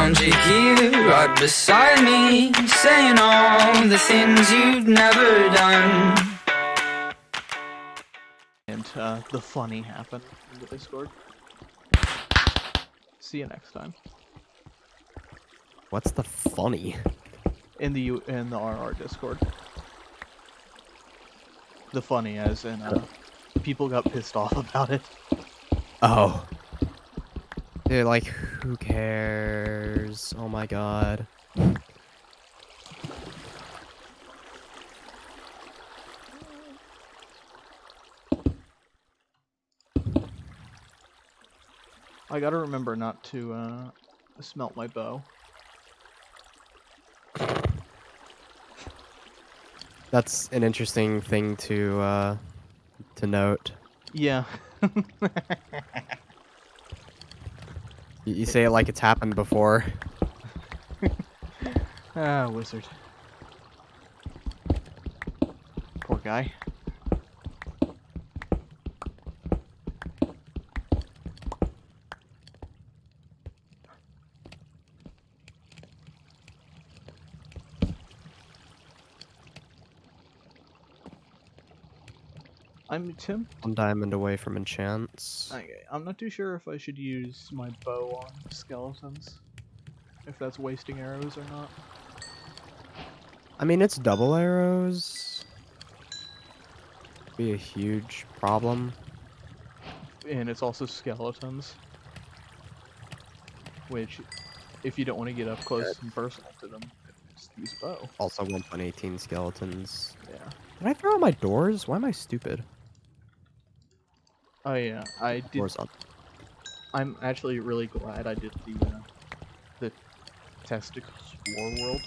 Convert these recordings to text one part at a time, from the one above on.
Won't you here right beside me, saying all the things you've never done? And the funny happened in the Discord. See you next time. What's the funny? In the RR Discord. The funny as in people got pissed off about it. Oh. Dude, like, who cares? Oh my god. I gotta remember not to smelt my bow. That's an interesting thing to note. Yeah. You say it like it's happened before. Ah, wizard. Poor guy. I'm Tim. 1 diamond away from enchants. Okay, I'm not too sure if I should use my bow on skeletons. If that's wasting arrows or not. I mean, it's double arrows. Be a huge problem. And it's also skeletons. Which, if you don't want to get up close and personal to them, just use a bow. Also 1.18 skeletons. Yeah. Did I throw out my doors? Why am I stupid? Oh yeah, I did. Doors up. I'm actually really glad I did the testicles war world,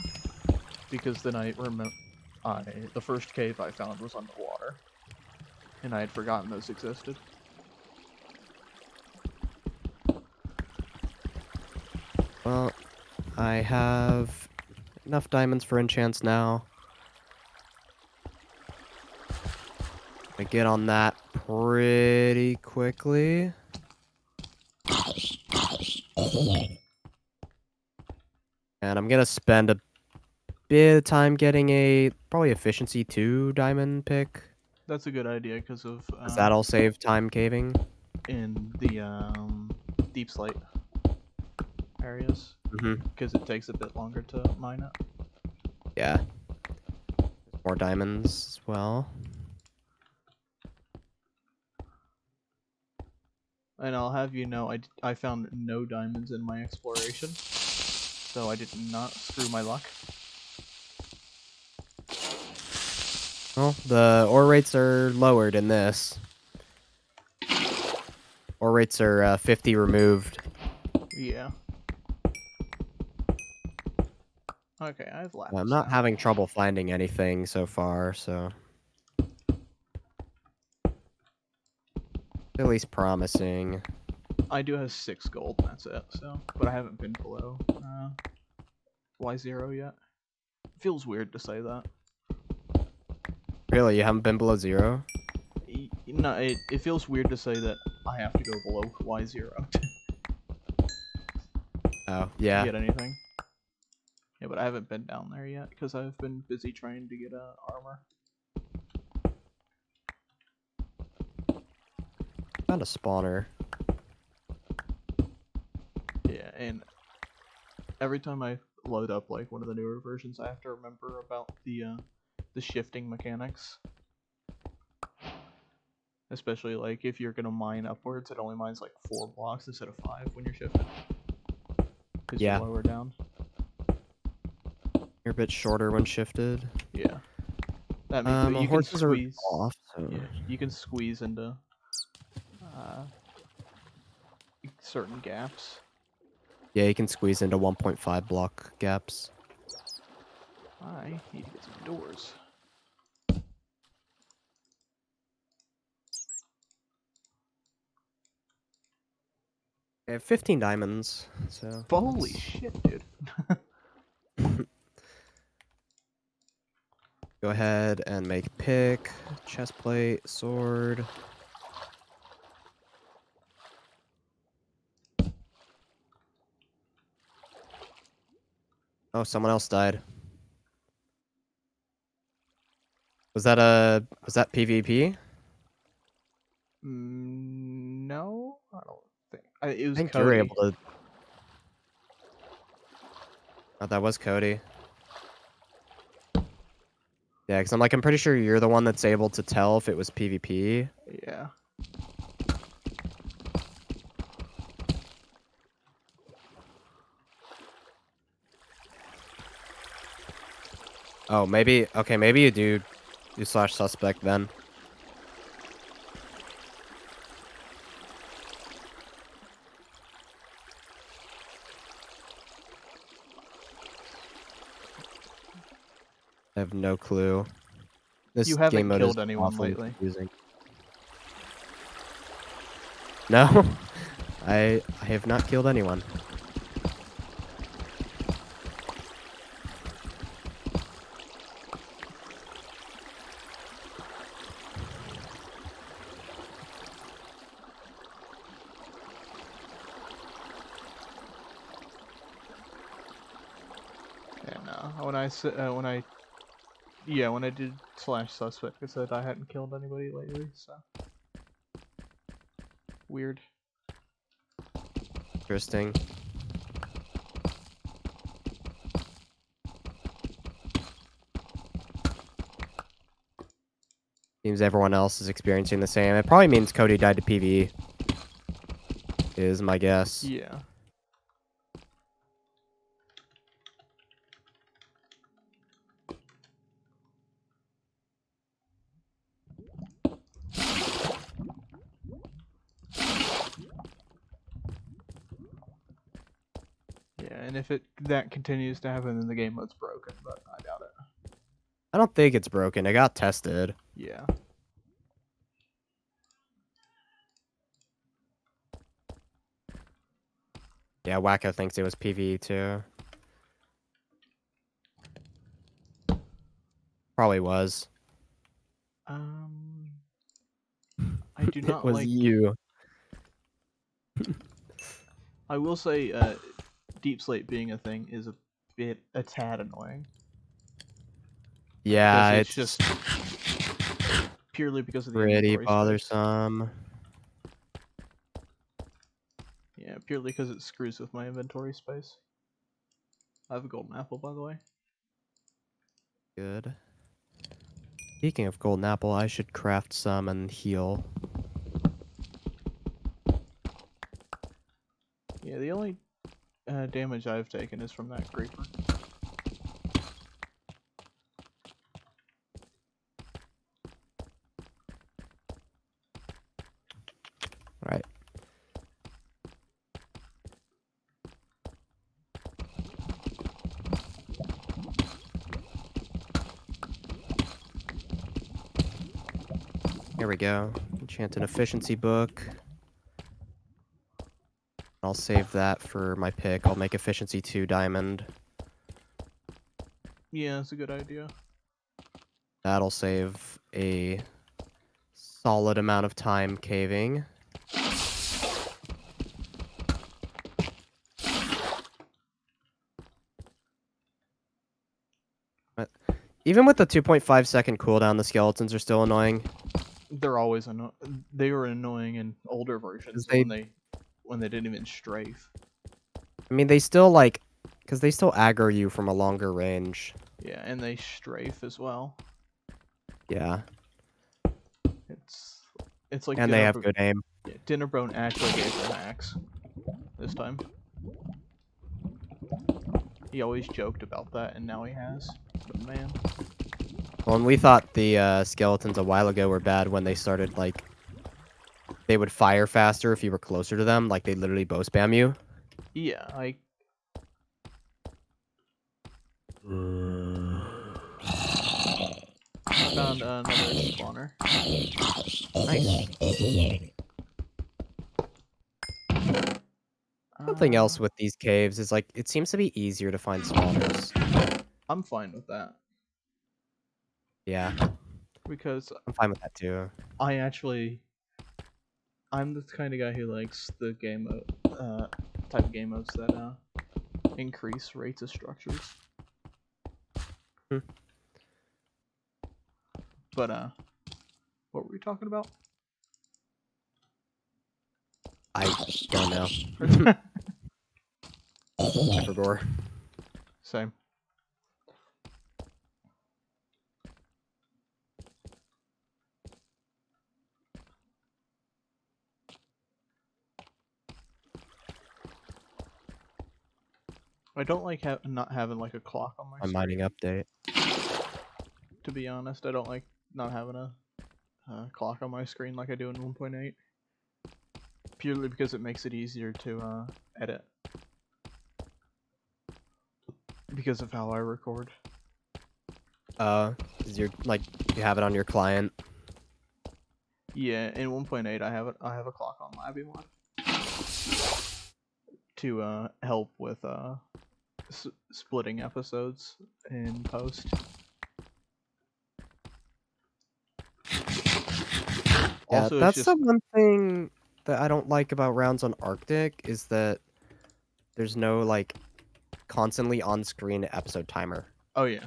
because then I remember the first cave I found was underwater, and I had forgotten those existed. Well, I have enough diamonds for enchants now. I get on that pretty quickly. And I'm gonna spend a bit of time getting a probably efficiency 2 diamond pick. That's a good idea because of Because that'll save time caving. in the deep slate areas, because it takes a bit longer to mine it. Yeah. More diamonds as well. And I'll have you know, I found no diamonds in my exploration, so I did not screw my luck. Well, the ore rates are lowered in this. Ore rates are 50 removed. Yeah. Okay, I have lapis. I'm not now. having trouble finding anything so far, so... At least promising. I do have 6 gold, and that's it, so... But I haven't been below Y0 yet. Feels weird to say that. Really, you haven't been below 0? No, it feels weird to say that I have to go below Y0 Oh, yeah. to get anything. Yeah, but I haven't been down there yet, because I've been busy trying to get armor. Found a spawner. Yeah, and every time I load up like one of the newer versions, I have to remember about the shifting mechanics. Especially like if you're gonna mine upwards, it only mines like 4 blocks instead of 5 when you're shifting. Because Yeah. you're lower down. You're a bit shorter when shifted. Yeah. That means that you can horses squeeze. are off, so... Yeah, you can squeeze into certain gaps. Yeah, you can squeeze into 1.5 block gaps. I need to get some doors. I have 15 diamonds, so... Holy shit, dude. Go ahead and make pick, chest plate, sword. Oh, someone else died. Was that PvP? No, I don't think. It I was think you were Cody. able to. Oh, that was Cody. Yeah, because I'm pretty sure you're the one that's able to tell if it was PvP. Yeah. Oh, maybe. Okay, maybe you do slash suspect then. I have no clue. This You game haven't mode is killed anyone awfully lately. confusing. No, I have not killed anyone. And when I did slash suspect, I said I hadn't killed anybody lately. So weird. Interesting. Seems everyone else is experiencing the same. It probably means Cody died to PvE. Is my guess. Yeah. Yeah, and if that continues to happen, then the game mode's broken. But I doubt it. I don't think it's broken. It got tested. Yeah. Yeah, Wacko thinks it was PvE too. Probably was. I do It not was like. you. I will say, deep slate being a thing is a tad annoying. Yeah, Because it's it's just purely because of the pretty inventory space. bothersome. Yeah, purely because it screws with my inventory space. I have a golden apple, by the way. Good. Speaking of golden apple, I should craft some and heal. Yeah, the only damage I've taken is from that creeper. Alright. Here we go. Enchant an efficiency book. I'll save that for my pick. I'll make efficiency 2 diamond. Yeah, that's a good idea. That'll save a solid amount of time caving. But even with the 2.5-second cooldown, the skeletons are still annoying. They're always they were annoying in older 'Cause versions they, when they didn't even strafe. I mean, they still because they still aggro you from a longer range. Yeah, and they strafe as well. Yeah. It's like And they have good aim. Yeah, Dinnerbone actually gave them axe this time. He always joked about that, and now he has. But man. Well, and we thought the skeletons a while ago were bad when they started, they would fire faster if you were closer to them. Like, they literally bow spam you. Yeah, I found another spawner. Nice. Something else with these caves is, it seems to be easier to find spawners. I'm fine with that. Yeah, Because I'm fine with that too. I'm the kind of guy who likes the game mode, type of game modes that increase rates of structures. Hmm. But what were we talking about? I don't know. I forgot. Same. I don't like not having like a clock on my A screen. mining update. To be honest, I don't like not having a clock on my screen like I do in 1.8. Purely because it makes it easier to edit. Because of how I record. Is your like you have it on your client? Yeah, in 1.8 I have a clock on LabbyMod to help with splitting episodes in post. Yeah, Also, that's it's the just one thing that I don't like about rounds on Arctic is that there's no like constantly on-screen episode timer. oh yeah,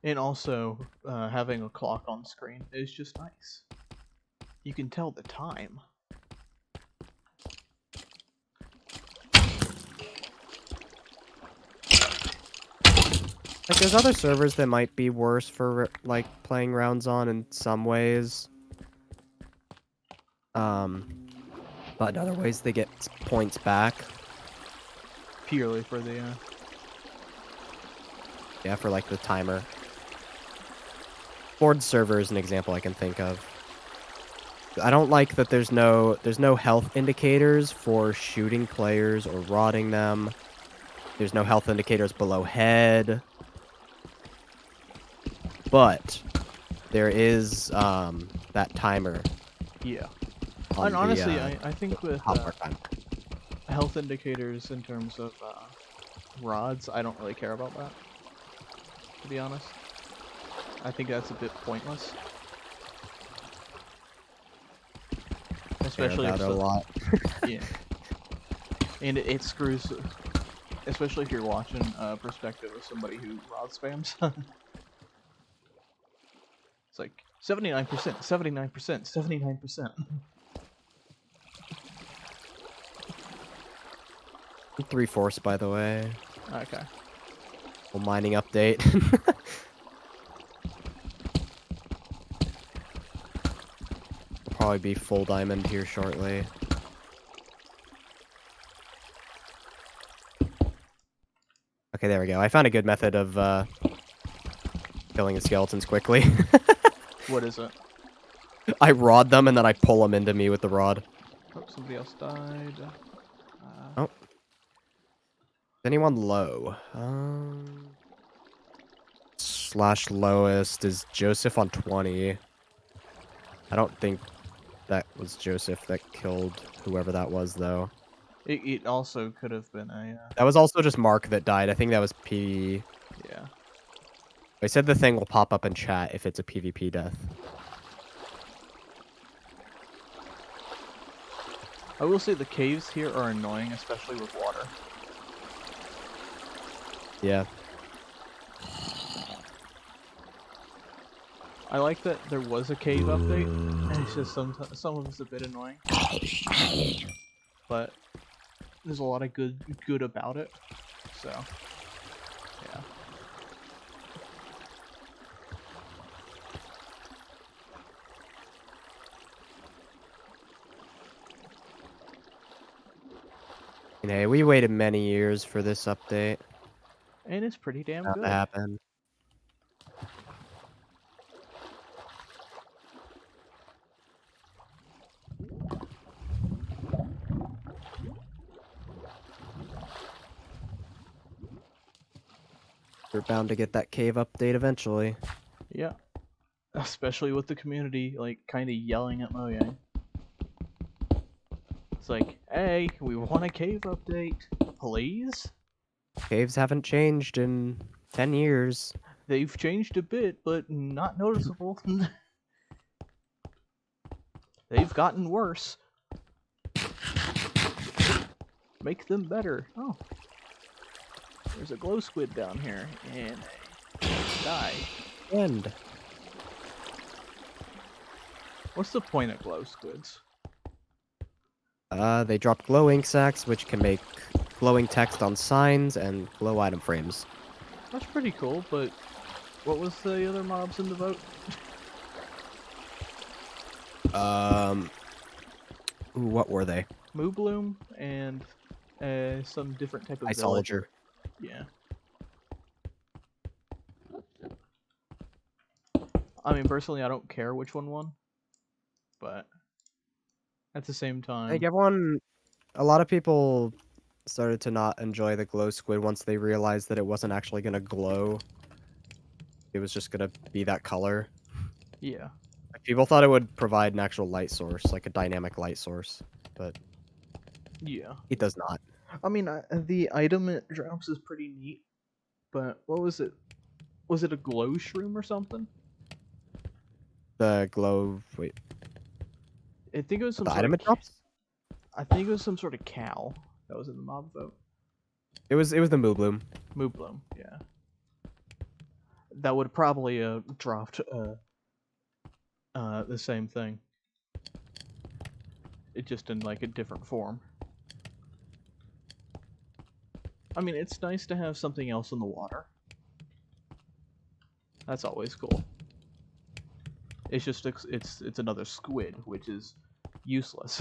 and also having a clock on screen is just nice. You can tell the time. Like there's other servers that might be worse for like playing rounds on in some ways. But in other ways they get points back. Purely for the Yeah, for like the timer. Ford server is an example I can think of. I don't like that there's no health indicators for shooting players or rodding them. There's no health indicators below head. But there is that timer. yeah. On And honestly, the, I think with hotbar timer. health indicators in terms of rods, I don't really care about that. To be honest, I think that's a bit pointless. Especially if a lot. yeah, and it screws, especially if you're watching a perspective of somebody who rod spams. It's like 79%, 79%, 79%. 3/4, by the way. Okay. Well, mining update. Probably be full diamond here shortly. Okay, there we go. I found a good method of killing the skeletons quickly. What is it? I rod them and then I pull them into me with the rod. Oh, somebody else died. Oh. Is anyone low? Slash lowest is Joseph on 20. I don't think that was Joseph that killed whoever that was, though. It also could have been a That was also just Mark that died. I think that was P. yeah. I said the thing will pop up in chat if it's a PvP death. I will say the caves here are annoying, especially with water. Yeah. I like that there was a cave update, and it's just some of it's a bit annoying. But there's a lot of good about it. So yeah. And hey, we waited many years for this update. And it's pretty damn Not good. to happen. We're bound to get that cave update eventually. Yeah. Especially with the community, like, kind of yelling at Mojang. It's like, hey, we want a cave update, please? Caves haven't changed in 10 years. They've changed a bit, but not noticeable. They've gotten worse. Make them better. Oh. There's a glow squid down here, and die. End. What's the point of glow squids? They drop glow ink sacs, which can make glowing text on signs and glow item frames. That's pretty cool, but what was the other mobs in the vote? Ooh, what were they? Moo Bloom and some different type of Ice villager. Soldier. Yeah. I mean, personally, I don't care which one won, but at the same time, Like a lot of people started to not enjoy the glow squid once they realized that it wasn't actually gonna glow. It was just gonna be that color. yeah. Like, people thought it would provide an actual light source, like a dynamic light source, but Yeah. it does not. I mean, the item it drops is pretty neat, but what was it? Was it a glow shroom or something? The glow. Wait, I think it was some the sort item of. it drops? I think it was some sort of cow that was in the mob vote. It was the Moo Bloom. Moo Bloom, yeah. That would probably dropped the same thing. It just in like a different form. I mean, it's nice to have something else in the water. That's always cool. It's just it's another squid, which is useless.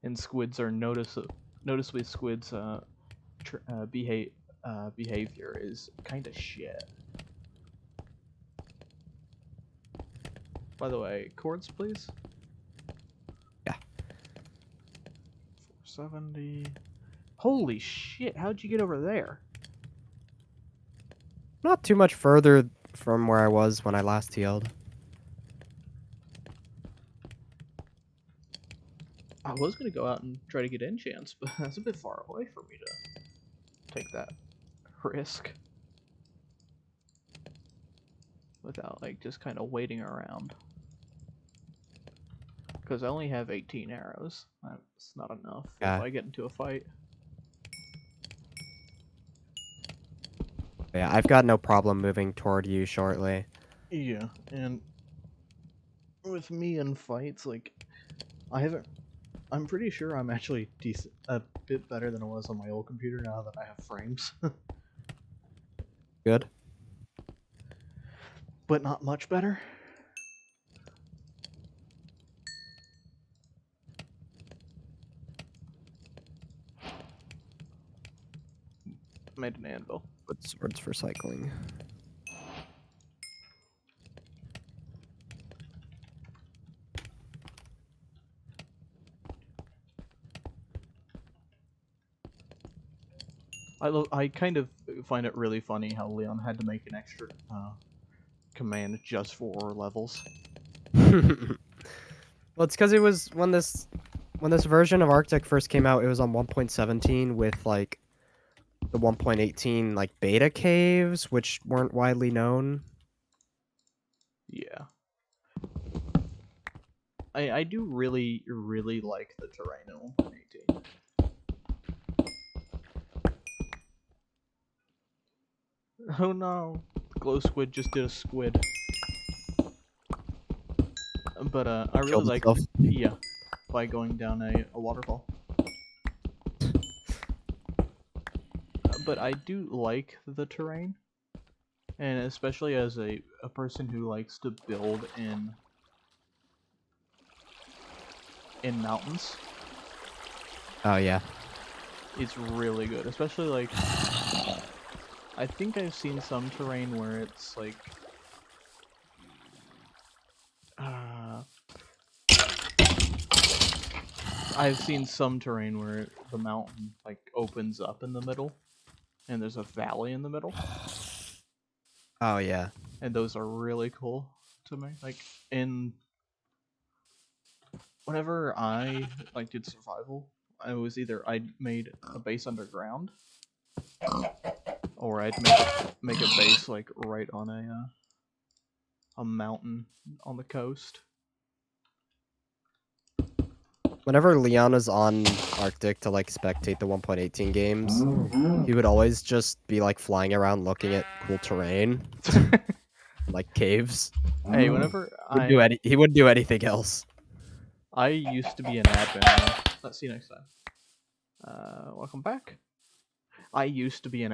And squids are noticeably squids behavior is kind of shit. By the way, chords, please. Yeah. 470. Holy shit! How'd you get over there? Not too much further from where I was when I last TL'd. I was gonna go out and try to get enchants, but that's a bit far away for me to take that risk without like just kind of waiting around. Because I only have 18 arrows. That's not enough Yeah. if I get into a fight. Yeah, I've got no problem moving toward you shortly. Yeah, and with me in fights, like, I'm pretty sure I'm actually a bit better than I was on my old computer now that I have frames. Good. But not much better. Made an anvil. Good swords for cycling. I kind of find it really funny how Leon had to make an extra command just for levels. Well, it's because it was when this version of Arctic first came out, it was on 1.17 with like the 1.18 like beta caves, which weren't widely known. Yeah. I do really like the terrain in 1.18. Oh no, glow squid just did a squid. But I really Killed like itself. yeah, by going down a waterfall. But I do like the terrain, and especially as a person who likes to build in mountains. Oh yeah. It's really good, especially like I think I've seen some terrain where it's like I've seen some terrain where the mountain like opens up in the middle and there's a valley in the middle. Oh yeah. And those are really cool to me. Like whenever I like did survival, I made a base underground or I'd make a base like right on a mountain on the coast. Whenever Leon was on Arctic to like spectate the 1.18 games, he would always just be like flying around looking at cool terrain, like caves. Hey, whenever He wouldn't do anything else. I used to be an admin. Let's see you next time. Welcome back. I used to be an